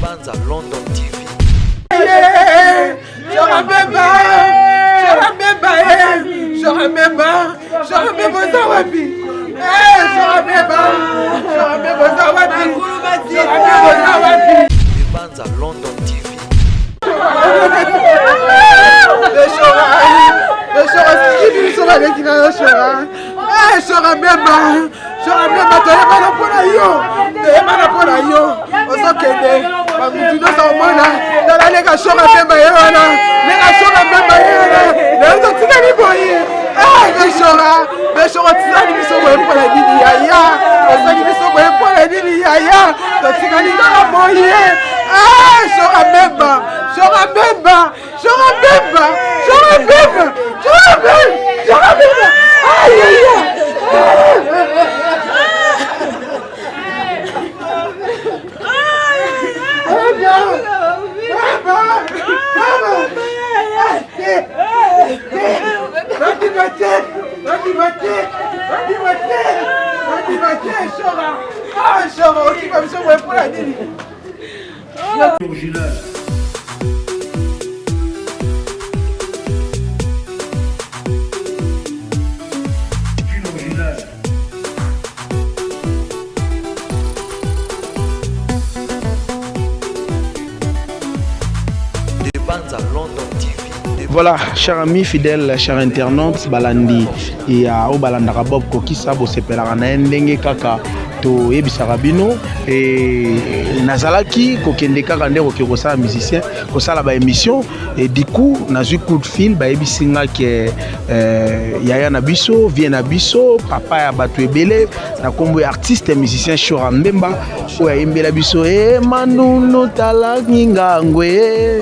Banza London TV. Banza London TV. Voilà, chers amis fidèles, chers internautes, Balandi et au Balandaka Bob Kokisa, Bosepela Ndenge Kaka, to Ebisara Bino et Nazalaki, Kokende Kaka Ndeko Kosa musicien, Kosa la émission et du coup, Nazu coup de fil, Ebisinga que Yaya Nabiso, Vien Nabiso, Papa ya Batu Ebele, na kombo artiste et musicien Shora Mbemba, Oya Imbela Biso, Manunu Tala Ngangwe,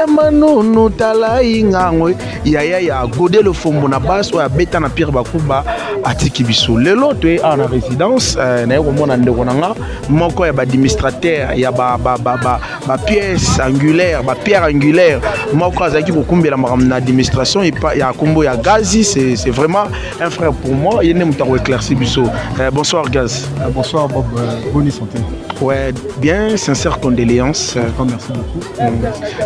Manunu Tala Ngangwe, Yaya ya Godé le Fombo na basse, Oya Beta na Pierre Bakuba, Atiki Biso. Lelo, tu es en résidence, na Romona Ndekonanga, Moko ya administrateur, ya ba pièce angulaire, ba pierre angulaire, Moko Azaki Kokumbi la maram na administration, ya Kombo ya Gazi, c'est vraiment un frère pour moi, il est mutaro éclairci Biso. Bonsoir Gaz. Bonsoir Bob, bonne santé. Ouais, bien, sincère condoléances. Merci beaucoup.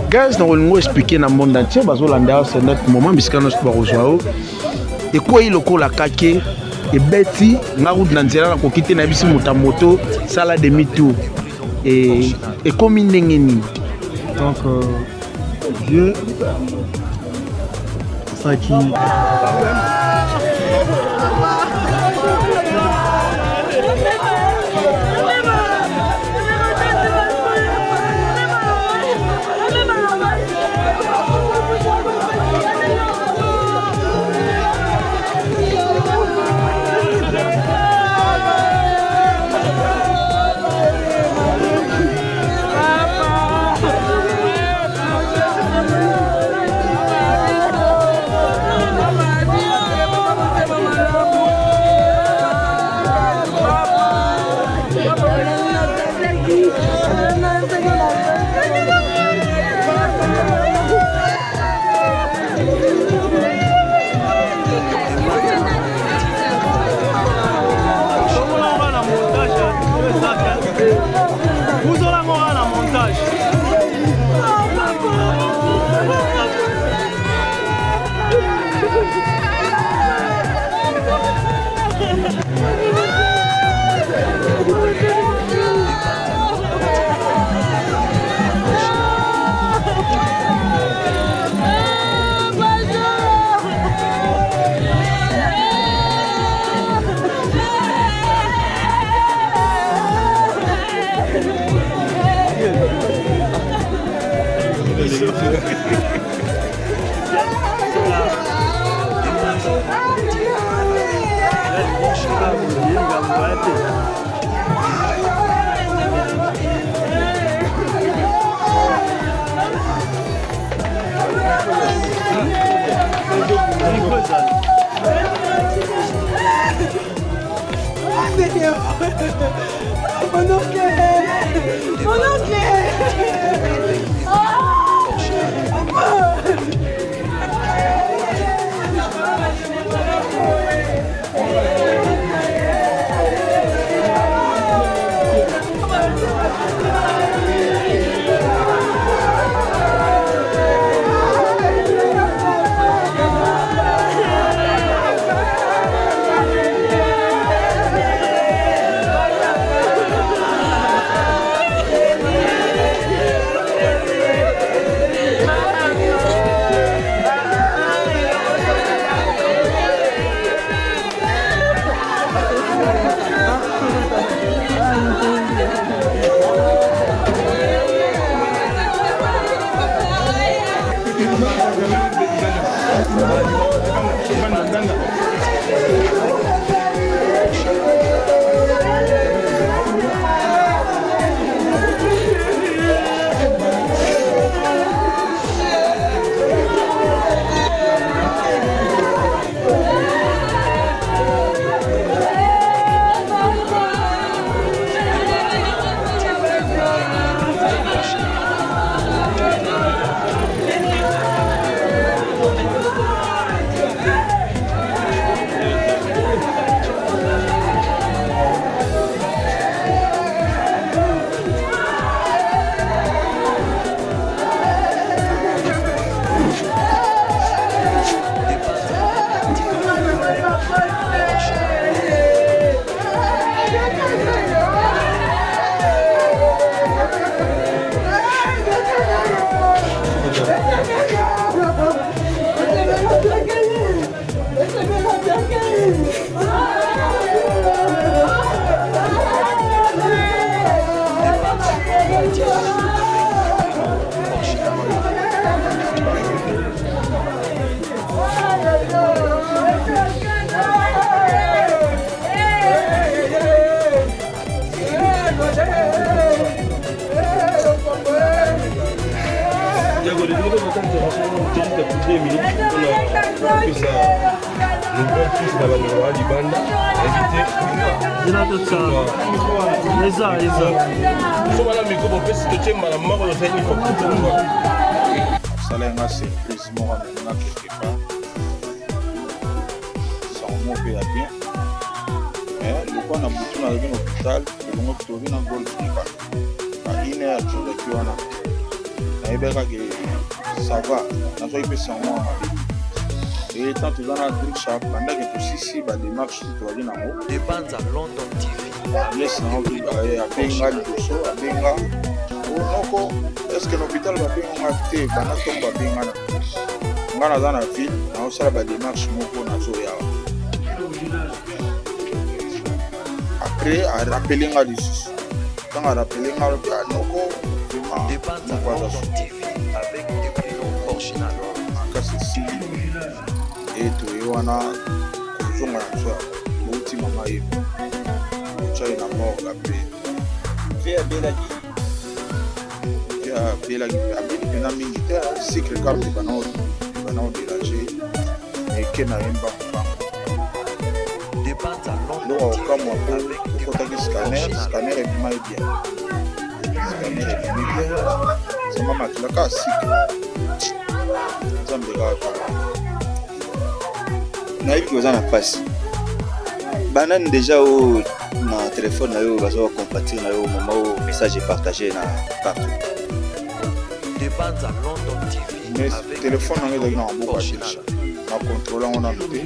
Gaz, nous allons expliquer dans le monde entier, c'est notre moment, puisque nous sommes au et quoi il a la kake et Betty, na route nanzela na kokite na bisi moto, sala demi-tour. Et comme il donc, Dieu, ça qui. Salenga surprise moko na quelque part. Sans mot pe ya bien. Mais le quoi na mutu na lebi na hôpital, le ngo tobi na gold kipa. Ba ine ya tunda kiwana. Na ibeka ke ça va. Na so ipe sans mot ma. Et tant que dans la truc ça pendant que tout ici ba démarche to ali na ngo. Dépend à London TV. Yes, na obi ba ya benga liboso, benga. Noko est-ce que l'hôpital va bien acté bana tomba benga na. Ngana za na ville, na osala ba démarche moko na zo ya. Après à rappeler nga ici. Quand à rappeler nga noko Dépend à London TV avec des prénoms originaux. Kasi et to wana kuzonga na so uti mama yetu. Chai na mort la paix. Via belagi. Via belagi. Abili pena mingi te cycle carte banao déranger et kena emba mba. Dépend à No London TV kama po avec des kota ki prénoms scanner et bien. Scanner et bien. C'est mama tu la ka cycle. Zambe ga pa. nayebi koza na pasi banani déjà o na téléphone na yo baza compartir na yo mama o message partagé na partout. Dépend à London TV Mais avec téléphone des nanga ezalaki na prénoms maboko ya originaux. deja na contrôle yango nano te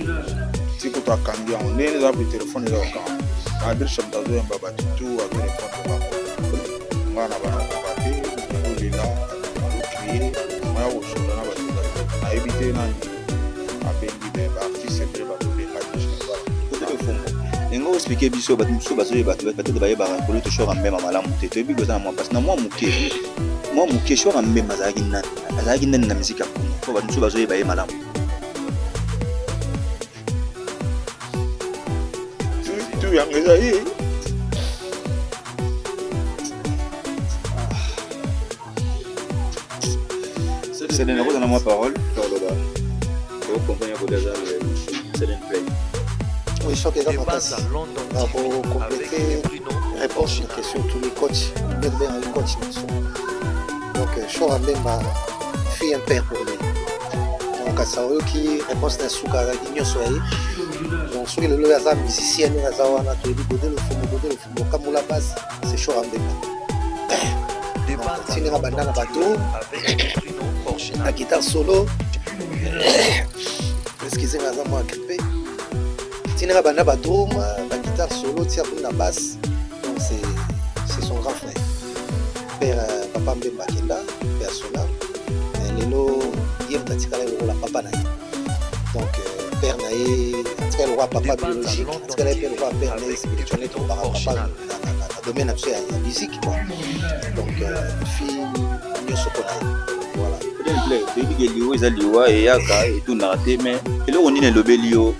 ti kutu akangi yango ndenge eza pe telefone eza kokanga adresse moto azoyemba bato tu azorépondre bango nga na bana koba te olela okrie maya kosola na bato nayebi te nani abengi me baartiste ebele bakobenga ndenge oexplike biso bato mosusu bazoyeba peut-être bayebaka kolo to shora mbema malamu te toyebi koza na mwa mpasi na mwa moke shora mbema azalaki nani na miziki ya kongo po bato mosusu bazoyeba ye malamu. tu yango eza ye Selene nakoza na mwa parole toloba tokompagna kodaza Selene Play. Oui, je crois que Dépend dans à London pour TV avec compléter des prénoms réponse à une question tous les coachs, bien les coachs. Donc, Chora Mbemba fit un père pour lui. Donc, à ça, qui réponse d'un souk à l'union soyez. Donc, celui le hasard musicien, le hasard, on a tout dit, godé le fumo, comme la base, c'est Chora Mbemba. Dépend à Donc, Tinera London Bandana TV Bateau, avec des prénoms originaux. la guitare solo, excusez-moi, ça m'a grippé. Tinera Bandana Bateau, la guitare solo, tire pour la basse. Donc, c'est son grand frère. Père Papa Mbemba Kenda, père Sona. Lelo, Yem Tatikala, le rôle à Papa Naï. Donc, père Naï, en tout cas, le roi Papa biologique, en tout cas, le roi Père Naï spirituel, ton parent Papa, dans le domaine absolu, il y a la musique, quoi. Donc, fille, Nyo Sokonaï. Voilà. toyebi ke liwa eza liwa eyaka etunaka te mais eloko nini elobeli yo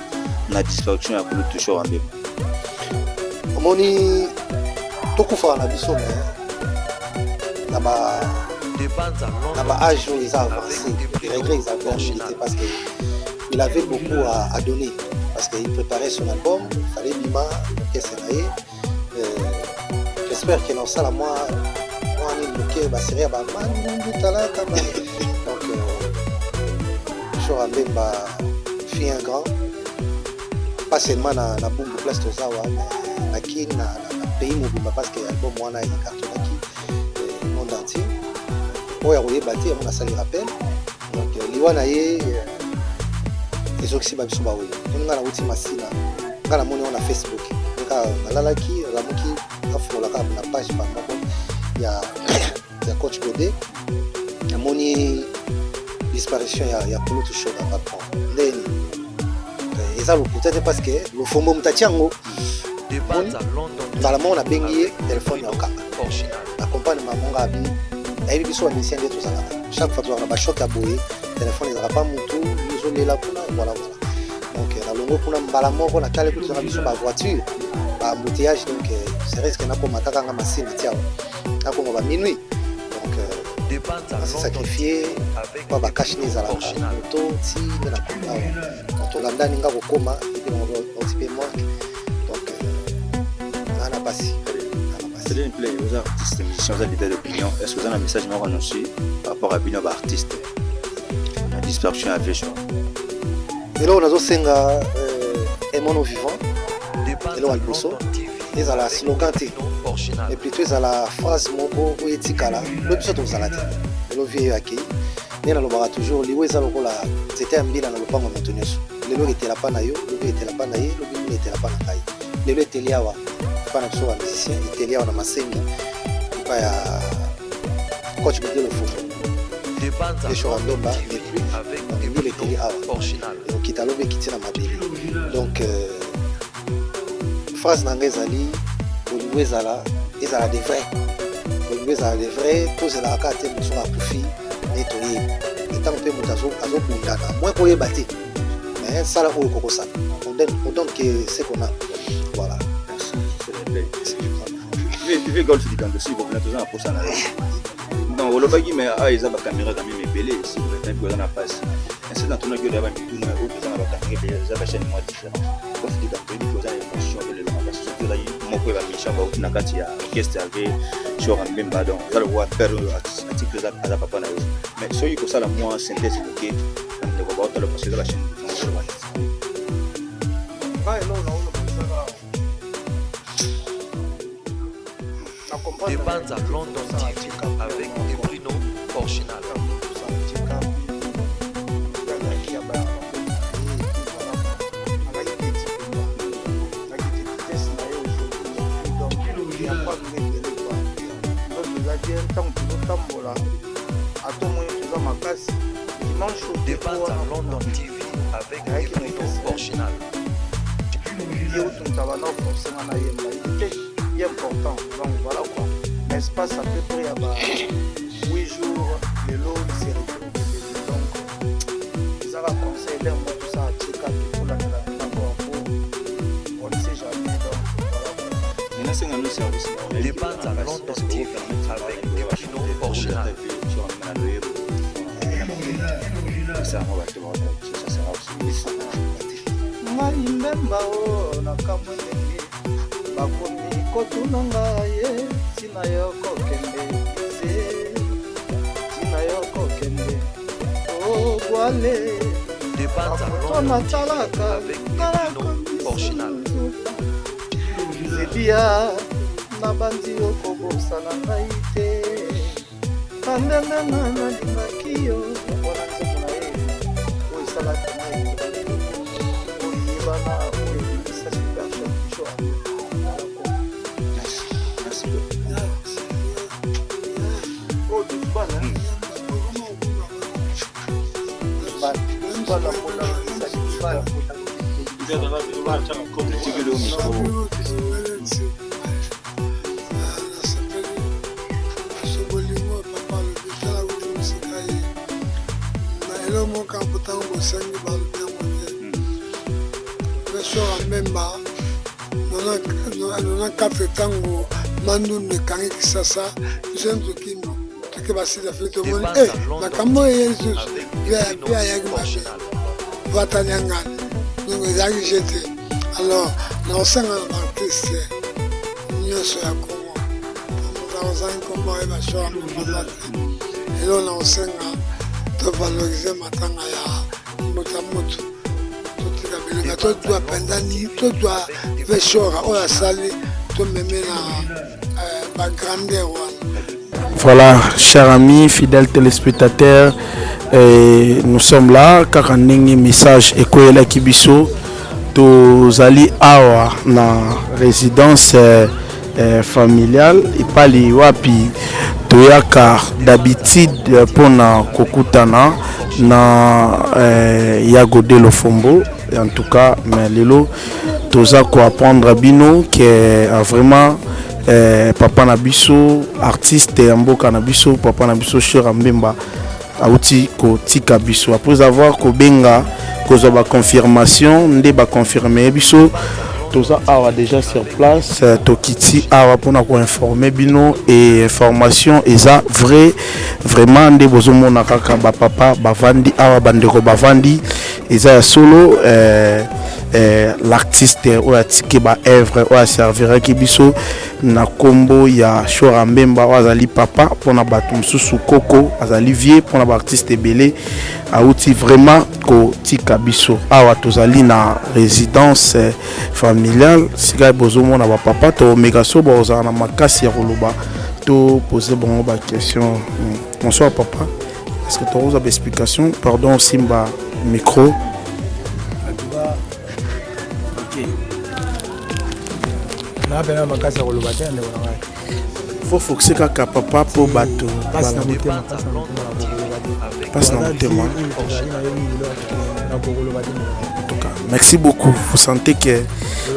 na distraction ya kolo toujours mbema. Omoni, tokufa na biso, mais Dépend à London là-bas, âge où ils ont avec avancé, des les prénoms regrets, ils avaient originaux. milité parce qu'il avait beaucoup à donner. Parce qu'il préparait son album, il fallait Bima, Kesenae. J'espère qu'il en ça la moi, on est bloqué, bah c'est rien, bah donc, Chora Mbemba fit un grand, pas seulement dans la boum de place de Zawa, mais dans le pays mobile, parce que l'album moi a carton le monde entier. Oya oyebati on a sali rappel donc liwana ye ezoksi ba biso ba oyo nga na uti masina nga na moni on a Facebook nga nalalaki la moki afola ka na page ba moko ya coach Godé na moni disparition ya Kolo to show na patron ndeni eza lo peut-être parce que le fombo mutatiango Dépend à London mbala mo na bengi téléphone ya okanga original. accompagne maman gabi nayebi biso bamisien nde tozalaka chaque fois tozalaka na bashok ya boye telefone ezalaka pa motu ezolela kuna voilà donc nalongo kuna mbala moko natali kutu tozalaka biso bavoiture baembouteillage donc c'est risque nakomataka nga masini tiawa nakongo baminui donc s'est sacrifié pour la cache les à la moto si mais la combat quand on l'a ninga kokoma et puis on type moi donc on a passé c'est une play aux artistes musiciens aux leaders d'opinion est-ce que vous avez un message à annoncer par rapport à bino artiste la disparition à Vécho et là on a aussi un mono vivant et là on a le bosso et à la slogan et plutôt à la phrase moko etikala le plus tout ça là le vieux acquis et là on va toujours lié ça lokola c'était un bilan dans le pango maintenu le lo était là pas na yo le était là pas na ye le était là pas na kai le lo était liawa pas na so musicien était liawa na masengi pas ya coach de le foot les choses en bas et puis avec le était liawa et on quitte à l'obé quitter la mabeli donc phrase nangezali Ezala des vrais. Ezala des vrais, tous les cas sont à profit nettoyer. Et tant que nous avons moins pour y battre. Mais ça là où on donne que ce qu'on a. Voilà. Merci. Je vais golf du camp aussi, vous venez toujours pour ça. Non, le bagage mais ah ils ont la caméra quand même belé si vous êtes un peu dans la passe. C'est dans ton gueule là mais tout nous autres dans la caméra ils ont chaîne moi différent. Golf du camp il faut ça émotion de la passe surtout là moko ba misha ba kuna kati ya orchestre avec sur un même badon ça le voit faire article za za papa na yo mais so yiko sala moi synthèse OK de ko ba auto le parce que la chaîne Dépense à London TV avec Bruno Porchinal. Dépense à London TV avec Bruno Porchinal. Il est important, donc voilà quoi. L'espace à peu près à 8 jours, le lot s'est retrouvé. Donc, ça va conseiller d'un mot tout ça à checker pour la on ne sait jamais. Donc, voilà. Dépense à London TV avec Bruno Porchinal. Kotunanga ye tina yo kokende o gwale Dépense à London TV avec Bruno Porchinal. Zebia na bandi okobosa na ngai te kandanga na lingaki yo wana nzembo na ye oyo esalaki ngai oyebana oyo ebimisa super show tango mandu ne kangi kisasa jenzo kino tuke basida fleto moni makambo yesu ya ya vatanyanga donc yaki jete alors na osanga artiste nyoso ya Congo nous avons comment et ba show et là na osanga to valoriser matanga ya motamoto to tika to doit pendani to doit veshora o la sali. Voilà, chers amis, fidèles téléspectateurs, nous sommes là. Car un message Ekoyela Kibiso, Tozali Awa, na résidence familiale, et pas les wapi, Toyaka d'habitude pour na Kokutana, na Yagode Lofombo, en tout cas, mais Lelo. Toza ko apprendre bino qui est vraiment papa nabiso artiste mboka nabiso papa nabiso cher Mbemba auti ko tika biso après avoir ko benga ko za ba confirmation ndé ba confirmer biso toza awa déjà sur place tokiti awa mpona koinforme bino et information eza vrai vraiment nde bozomona kaka bapapa bavandi awa bandeko bavandi eza ya solo l'artiste oyo atiki baœuvre oyo aserviraki biso na nkombo ya Shora Mbemba oyo azali papa mpona bato mosusu koko azali vie mpona baartiste ebele auti vraiment kotika biso awa tozali na résidence familiale sika bozomona bapapa tomeka so bozala na makasi ya koloba to poser bango baquestion. Bonsoir papa, est-ce que tu as une explication? Pardon Simba micro. Faut focuser kaka papa pour bateau. Passe na motema. En tout cas, merci beaucoup. Vous sentez que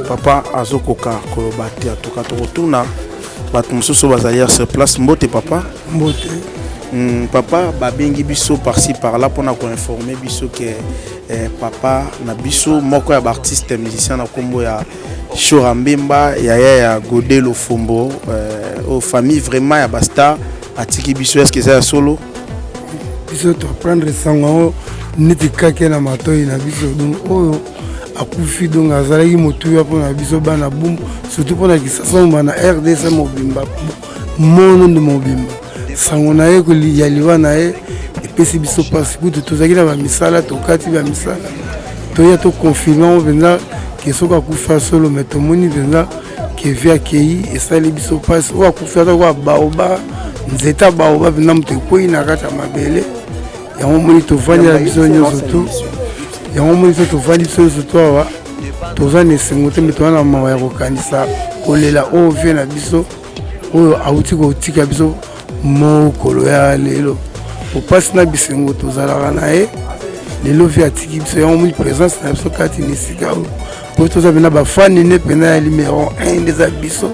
papa azokoka kolobate en tout cas to retourna bato mosusu bazali à cette place mbote papa. Mbote. Papa babengi biso par-ci par-là pour nous informer biso que papa na biso moko ya artiste musicien na kombo ya Shora Mbemba ya Godelo Fombo aux familles vraiment ya basta atiki biso est-ce que c'est solo biso to prendre sango niti kake na matoi na biso donc oyo akufi donc azalaki motu ya pona biso bana bum surtout pona kisasa na RDC mobimba mono de mobimba sango na ye ko ya liwa na ye epesi biso pasi kutu tozaki na bamisala tokati bamisala toya to confirmer venza ke soka kufa solo mais tomoni venza ke via kei esali biso pasi o akufa ta kwa baoba nzeta baoba venza mte koi na kata mabele ya moni to vanya la biso nyoso to ya moni to vanya biso to awa tozane sengote metona mawa ya kokanisa kolela o vie na biso o auti ko tika biso mokolo ya lelo opasi na bisengo tozalaka na ye lelo vi atiki biso yango moni présence na biso kati na esika oyo po toza pena bafani ne pena ya numéro 1 ndeza biso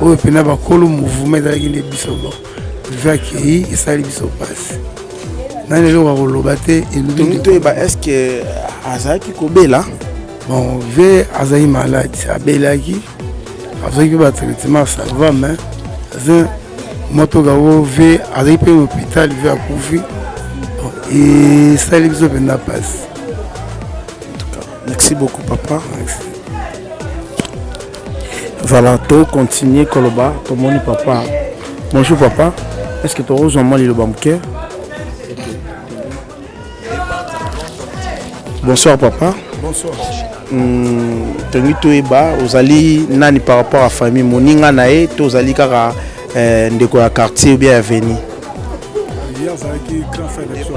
oyo pena bakolo mouvement ezalaki nde biso bon vi akei esali biso pasi na lelo wakoloba te elubi toyeba est-ce que azalaki kobela bon vi azalaki maladi abelaki azalaki mpe batraitement ça va mais moto gawo ve azali pe hôpital ve akufi et ça les besoin de passe. En tout cas, merci beaucoup papa. Merci. Voilà, to continuer koloba, to moni papa. Bonjour papa. Est-ce que tu as rejoint moi le banquier? Bonsoir papa. Bonsoir. Tengi to eba ozali nani par rapport à famille moninga nae to ozali kaka ndeko ya quartier ou bien avenue. Hier azalaki grand frère de Sofro.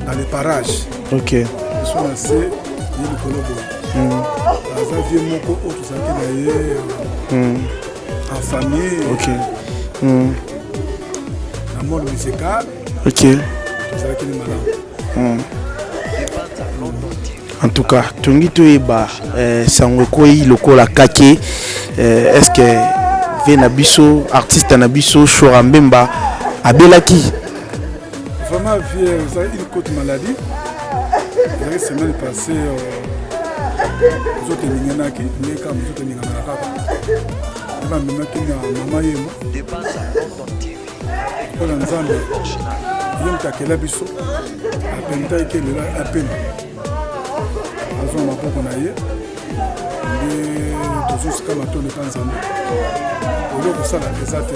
Dans les parages. Ok. Ils sont lancés, il y a le colobo. Aza vieux moko o tozalaki na ye en famille. Ok. Na monde musical. Ok. Tozalaki ni malamu. En tout cas, Tongi Toeba, Sangwekoi, Lokola Kake, est-ce que Venabiso, artiste Nabiso, Shora Mbemba, Abelaki? Vraiment, il a une côte maladie. La semaine passée, nous avons été Ninganaki, mais quand nous avons été Ninganaki, nous avons été Maman Yemo. Pour l'ensemble, il y a un kakela biso, à peine qu'il est à peine. Azon mapoko na ye nde tozosika bato de temps en temps oyo kosala eza te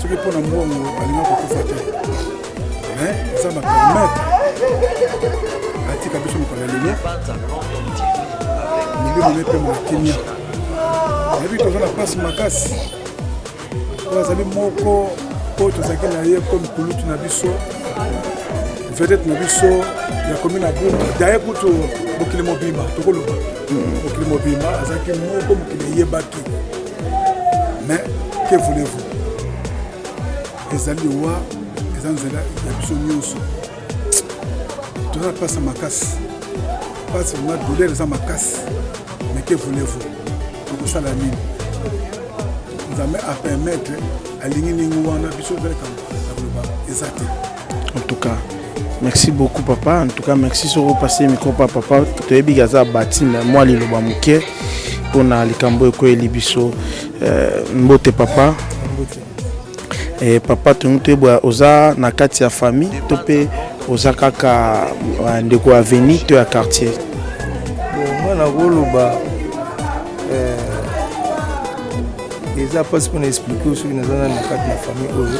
soki mpona mbongo alinga kokufa te mais eza bapermettre atika biso mokolo ya lelo milimo ne mpe mona kimia nayebi toza na place makasi oyo azali moko oyo tozalaki na ye comme kulutu na biso vedete na biso ya komi na boum daye kutu mokili mobimba tokoloba mokili mobimba azalaki moko mokili eyebaki mais que voulez-vous ezali wa eza nzela ya biso nyonso toza na place ya makasi place na douleur eza makasi mais que voulez-vous tokosala nini nzambe apermettre alingi ningi wana biso velekama nakoloba eza te. En tout cas, Merci beaucoup papa. En tout cas, merci sur passer micro papa. Tu es bigaza batine moi li loba muke pona likambo ko elibiso mbote papa. Et papa tu boa oza na kati ya famille topé oza kaka ndeko avenue to ya quartier. Moi na goloba eza pas pour expliquer ce que nous avons na kati na famille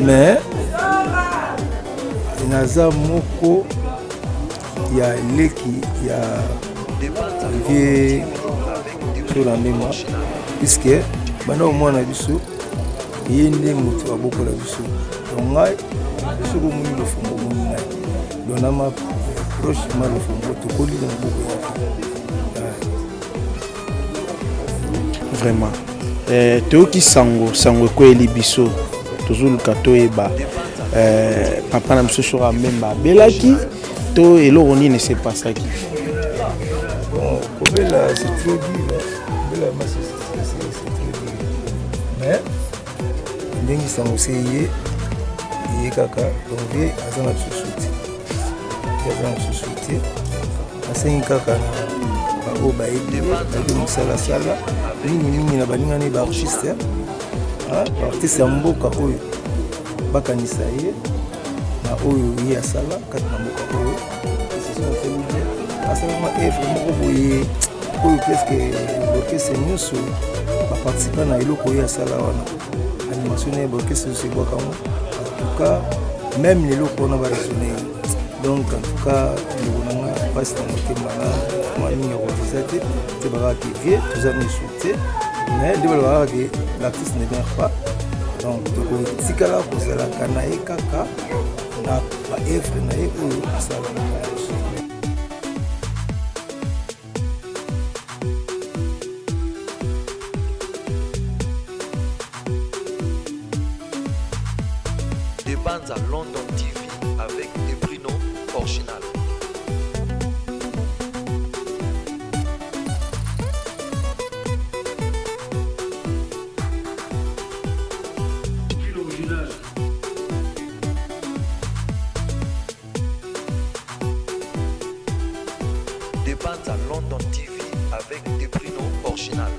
mais naza moko ya leki ya vie sur la mémoire puisque bana omwana biso yende moto abokola biso donc ngai biso ko muni lofongo muni ngai dona ma proche ma lofongo tokoli na boko ya vraiment toyoki sango ekweli biso tozoluka toyeba papa na biso sora memba belaki to eloko nini se pasaki. Bon, kobela c'est trop dur, kobela c'est très dur, mais ndenge sango se ye kaka donc ye aza na société asengi kaka na bao bayebi mosalasala mingi na balingani baartiste baartiste ya mboka oyo bakanisa ye na oyo ye asala kati na mboka oyo asalama evre moko boye oyo presque borkestre nyonso baparticipa na eloko oyo asala wana animation na ye borkestre nyonso ebwakango en tout cas même leloko wana baresone donc en tout cas ndeko nanga mpasi na motema na mingi ya koviza te bakaka ke vie toza misu te mais nde balobakaka ke l'artiste ne meurt pas donc tokotikala kozalaka na ye kaka na baevre na ye oyo asala. Des bandes à London TV avec des Bruno original. Des bandes à London TV avec des Bruno original.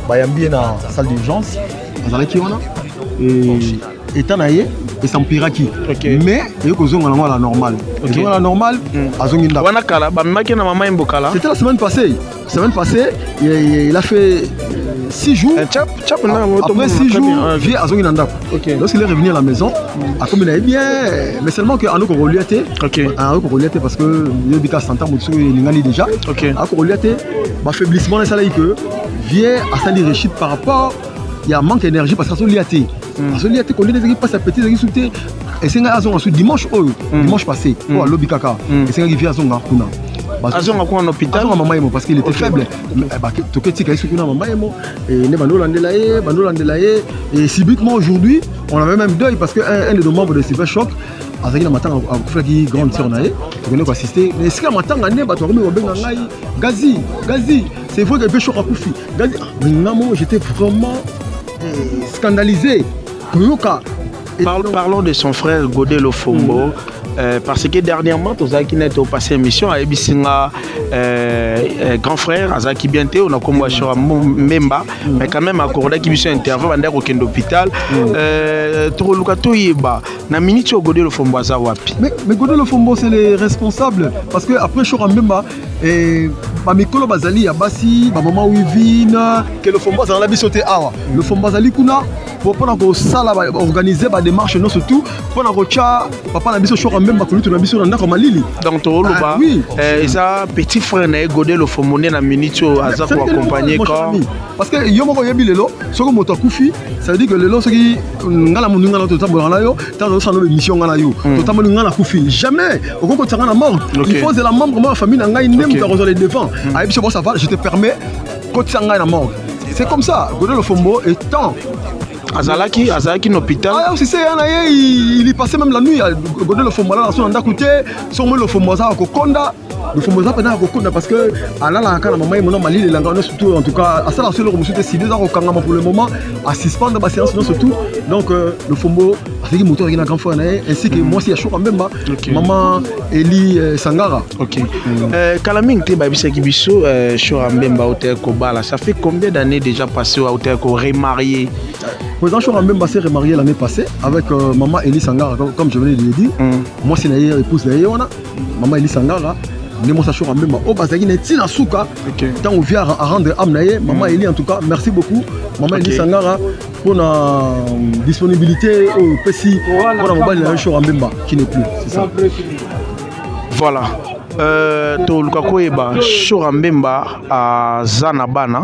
bayambi na salle d'urgence azalaki wana état na ye esampiraki mais eye kozonga nango la normale kozonga la normale azongi ndako wana kala bamemaki na mama Mbokala. C'était la semaine passée il a fait 6 jours après 6 jours vie azongi na ndako lorsqu'il est revenu à la maison akomi na bien mais seulement que ando koroliate parce que yobika santa mutsu elingani déjà akoroliate bafaiblissement na salai que vie asali réussite par rapport il y a manque d'énergie parce que asoliate asoliate ko les passe petit zaki souté et c'est azonga su dimanche passé pour lobi kaka et c'est vie azonga kuna azonga kwa hôpital maman emo parce qu'il était faible toketika isu kuna maman emo et ne bandolandela ye et subitement aujourd'hui on avait même deuil parce que un de nos membres de Super Choc azaki na matanga akufaki grande sœur na ye tokende ko assister mais sika matanga ne bato akomi kobenga ngai gazi c'est vrai que Choc akufi gazi ngamo j'étais vraiment scandalisé koyoka. Parlons de son frère Godé Lofombo. Parce que dernièrement, Tozaki n'est au passé émission à Ebisinga grand frère, Azaki Bienté, on a comme Memba, mais quand même à Corda qui mission intervient dans aucun hôpital. Torolukato Yeba, na minute Godé Lofombo Azawapi. Mais Godé Lofombo c'est les responsables parce que après Chora Memba et Mikolo Bazali Abasi, maman Wivine, que le Fombo Azali bisoté awa. Le Fombo Azali kuna pour organiser des démarches non surtout pour papa na biso Chora Memba que na biso na Malili. Donc Toroluba et ça petit frère na Godé Lofombo na minute Aza pour accompagner quand parce que yomo yebi lelo soko moto kufi ça veut dire que lelo soki ngala mundu ngala to tambola na yo tant ça no émission ngala yo to tambola ngala kufi jamais au ko tsanga na mort il faut de la membre de ma famille na ngai nem ta rejoindre les devants a biso ça va je te permets ko tsanga na mort c'est comme ça Godé Lofombo étant Azalaki en hôpital. Ah aussi c'est il y passait même la nuit Godé Lofombo là son ndakoute son le Lofombo za ko konda le Lofombo za pena ko konda parce que alala kana maman mon Malili la ngana surtout en tout cas à ça la seule remise décidé za ko kangama pour le moment à suspendre ma séance non surtout donc le Lofombo c'est qui moteur qui na grand frère ainsi que moi aussi à Chora Memba maman Eli Sangara. OK. Kalaming te ba bisaki biso Chora Memba hôtel Kobala ça fait combien d'années déjà passé au hôtel ko remarié? Président Chora Memba s'est remarié l'année passée avec maman Eli Sangara comme je venais de le dire. Moi c'est la épouse de Yona maman Eli Sangara. Nemo Chora Memba au bazaki na tina suka tant on vient à rendre âme naé maman Eli en tout cas merci beaucoup maman Eli Sangara pour la disponibilité au PSI pour la mobile de Chora Memba qui n'est plus c'est ça. Voilà to Lukakoeba Chora Memba à Zanabana.